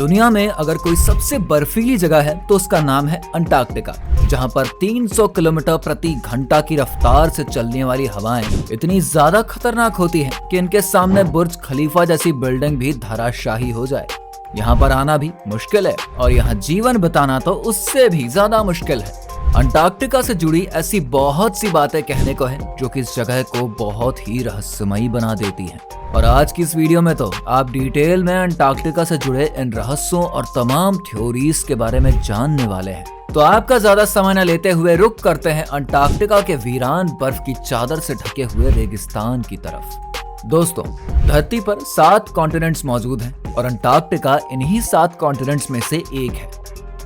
दुनिया में अगर कोई सबसे बर्फीली जगह है तो उसका नाम है अंटार्कटिका, जहां पर 300 किलोमीटर प्रति घंटा की रफ्तार से चलने वाली हवाएं इतनी ज्यादा खतरनाक होती हैं कि इनके सामने बुर्ज खलीफा जैसी बिल्डिंग भी धराशाही हो जाए। यहाँ पर आना भी मुश्किल है और यहाँ जीवन बिताना तो उससे भी ज्यादा मुश्किल है। अंटार्कटिका से जुड़ी ऐसी बहुत सी बातें कहने को है जो कि इस जगह को बहुत ही रहस्यमयी बना देती हैं। और आज की इस वीडियो में तो आप डिटेल में अंटार्कटिका से जुड़े इन रहस्यों और तमाम थ्योरीज के बारे में जानने वाले हैं। तो आपका ज्यादा समय न लेते हुए रुक करते हैं अंटार्कटिका के वीरान बर्फ की चादर से ढके हुए रेगिस्तान की तरफ। दोस्तों, धरती पर 7 कॉन्टिनेंट्स मौजूद हैं और अंटार्कटिका इन्हीं 7 कॉन्टिनेंट्स में से एक है।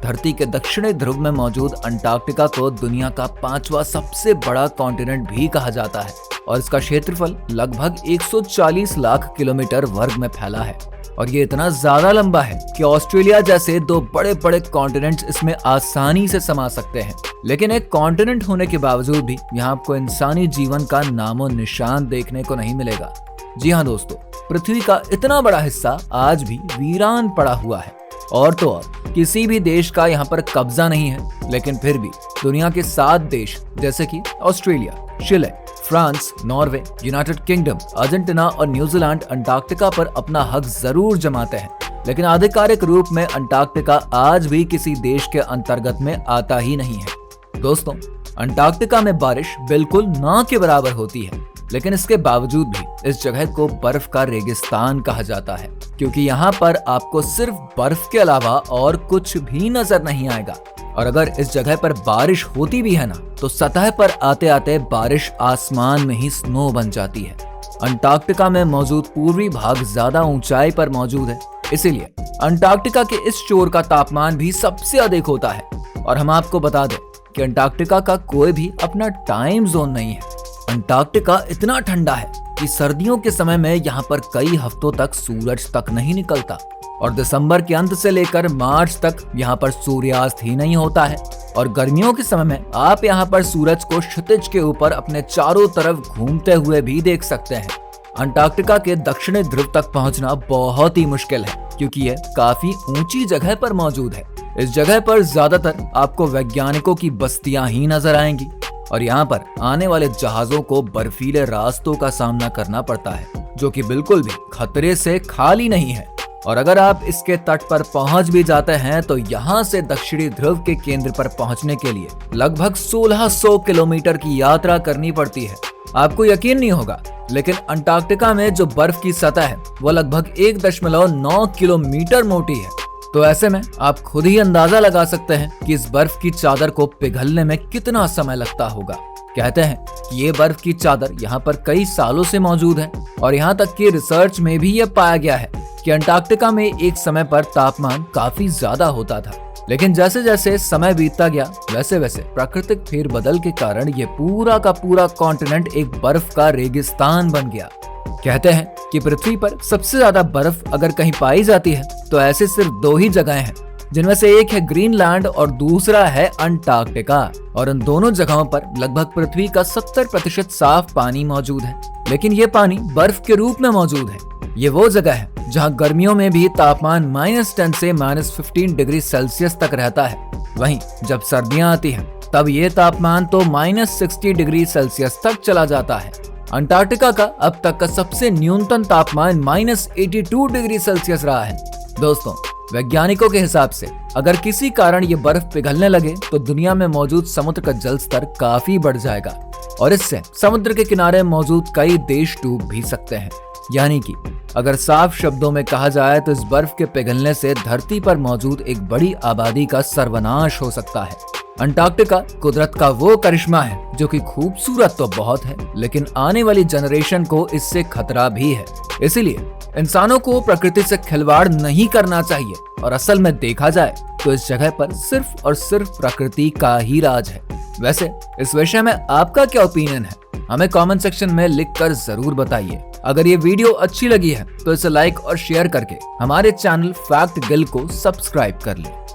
धरती के दक्षिणी ध्रुव में मौजूद अंटार्कटिका को दुनिया का 5वां सबसे बड़ा कॉन्टिनेंट भी कहा जाता है और इसका क्षेत्रफल लगभग 140 लाख किलोमीटर वर्ग में फैला है। और ये इतना ज्यादा लंबा है कि ऑस्ट्रेलिया जैसे 2 बड़े बड़े कॉन्टिनेंट्स इसमें आसानी से समा सकते हैं। लेकिन एक कॉन्टिनेंट होने के बावजूद भी यहाँ आपको इंसानी जीवन का नामो निशान देखने को नहीं मिलेगा। जी हाँ दोस्तों, पृथ्वी का इतना बड़ा हिस्सा आज भी वीरान पड़ा हुआ है और तो और किसी भी देश का यहाँ पर कब्जा नहीं है। लेकिन फिर भी दुनिया के 7 देश जैसे कि Australia, Chile, France, Norway, United Kingdom, Argentina और न्यूजीलैंड अंटार्कटिका पर अपना हक जरूर जमाते हैं। लेकिन आधिकारिक रूप में अंटार्कटिका आज भी किसी देश के अंतर्गत में आता ही नहीं है। दोस्तों, अंटार्कटिका में बारिश बिल्कुल ना के बराबर होती है, लेकिन इसके बावजूद भी इस जगह को बर्फ का रेगिस्तान कहा जाता है, क्योंकि यहाँ पर आपको सिर्फ बर्फ के अलावा और कुछ भी नजर नहीं आएगा। और अगर इस जगह पर बारिश होती भी है ना, तो सतह पर आते आते बारिश आसमान में ही स्नो बन जाती है। अंटार्कटिका में मौजूद पूर्वी भाग ज्यादा ऊंचाई पर मौजूद है, इसीलिए अंटार्कटिका के इस छोर का तापमान भी सबसे अधिक होता है। और हम आपको बता दें कि अंटार्कटिका का कोई भी अपना टाइम जोन नहीं है। अंटार्कटिका इतना ठंडा है कि सर्दियों के समय में यहाँ पर कई हफ्तों तक सूरज तक नहीं निकलता और दिसंबर के अंत से लेकर मार्च तक यहाँ पर सूर्यास्त ही नहीं होता है। और गर्मियों के समय में आप यहाँ पर सूरज को क्षितिज के ऊपर अपने चारों तरफ घूमते हुए भी देख सकते हैं। अंटार्कटिका के दक्षिणी ध्रुव तक पहुँचना बहुत ही मुश्किल है, क्योंकि ये काफी ऊंची जगह पर मौजूद है। इस जगह पर ज्यादातर आपको वैज्ञानिकों की बस्तियां ही नजर आएंगी और यहाँ पर आने वाले जहाजों को बर्फीले रास्तों का सामना करना पड़ता है, जो कि बिल्कुल भी खतरे से खाली नहीं है। और अगर आप इसके तट पर पहुंच भी जाते हैं तो यहाँ से दक्षिणी ध्रुव के केंद्र पर पहुंचने के लिए लगभग 1600 किलोमीटर की यात्रा करनी पड़ती है। आपको यकीन नहीं होगा, लेकिन अंटार्कटिका में जो बर्फ की सतह है वो लगभग 1.9 किलोमीटर मोटी है। तो ऐसे में आप खुद ही अंदाजा लगा सकते हैं कि इस बर्फ की चादर को पिघलने में कितना समय लगता होगा। कहते हैं कि ये बर्फ की चादर यहाँ पर कई सालों से मौजूद है और यहाँ तक कि रिसर्च में भी ये पाया गया है कि अंटार्कटिका में एक समय पर तापमान काफी ज्यादा होता था। लेकिन जैसे जैसे समय बीतता गया वैसे वैसे प्राकृतिक फेरबदल के कारण ये पूरा का पूरा कॉन्टिनेंट एक बर्फ का रेगिस्तान बन गया। कहते हैं कि पृथ्वी पर सबसे ज्यादा बर्फ अगर कहीं पाई जाती है तो ऐसे सिर्फ 2 ही जगह हैं, जिनमें से एक है ग्रीनलैंड और दूसरा है अंटार्कटिका। और इन दोनों जगहों पर लगभग पृथ्वी का 70% साफ पानी मौजूद है, लेकिन ये पानी बर्फ के रूप में मौजूद है। ये वो जगह है जहाँ गर्मियों में भी तापमान -10 से -15 डिग्री सेल्सियस तक रहता है। वहीं जब सर्दियाँ आती हैं तब ये तापमान तो -60 डिग्री सेल्सियस तक चला जाता है। अंटार्कटिका का अब तक का सबसे न्यूनतम तापमान -82 डिग्री सेल्सियस रहा है। दोस्तों, वैज्ञानिकों के हिसाब से अगर किसी कारण ये बर्फ पिघलने लगे तो दुनिया में मौजूद समुद्र का जल स्तर काफी बढ़ जाएगा और इससे समुद्र के किनारे मौजूद कई देश डूब भी सकते हैं। यानी कि अगर साफ शब्दों में कहा जाए तो इस बर्फ के पिघलने से धरती पर मौजूद एक बड़ी आबादी का सर्वनाश हो सकता है। अंटार्कटिका कुदरत का वो करिश्मा है जो कि खूबसूरत तो बहुत है, लेकिन आने वाली जनरेशन को इससे खतरा भी है। इसीलिए इंसानों को प्रकृति से खिलवाड़ नहीं करना चाहिए और असल में देखा जाए तो इस जगह पर सिर्फ और सिर्फ प्रकृति का ही राज है। वैसे इस विषय में आपका क्या ओपिनियन है, हमें कमेंट सेक्शन में लिखकर जरूर बताइए। अगर ये वीडियो अच्छी लगी है तो इसे लाइक और शेयर करके हमारे चैनल फैक्ट गिल को सब्सक्राइब कर लें।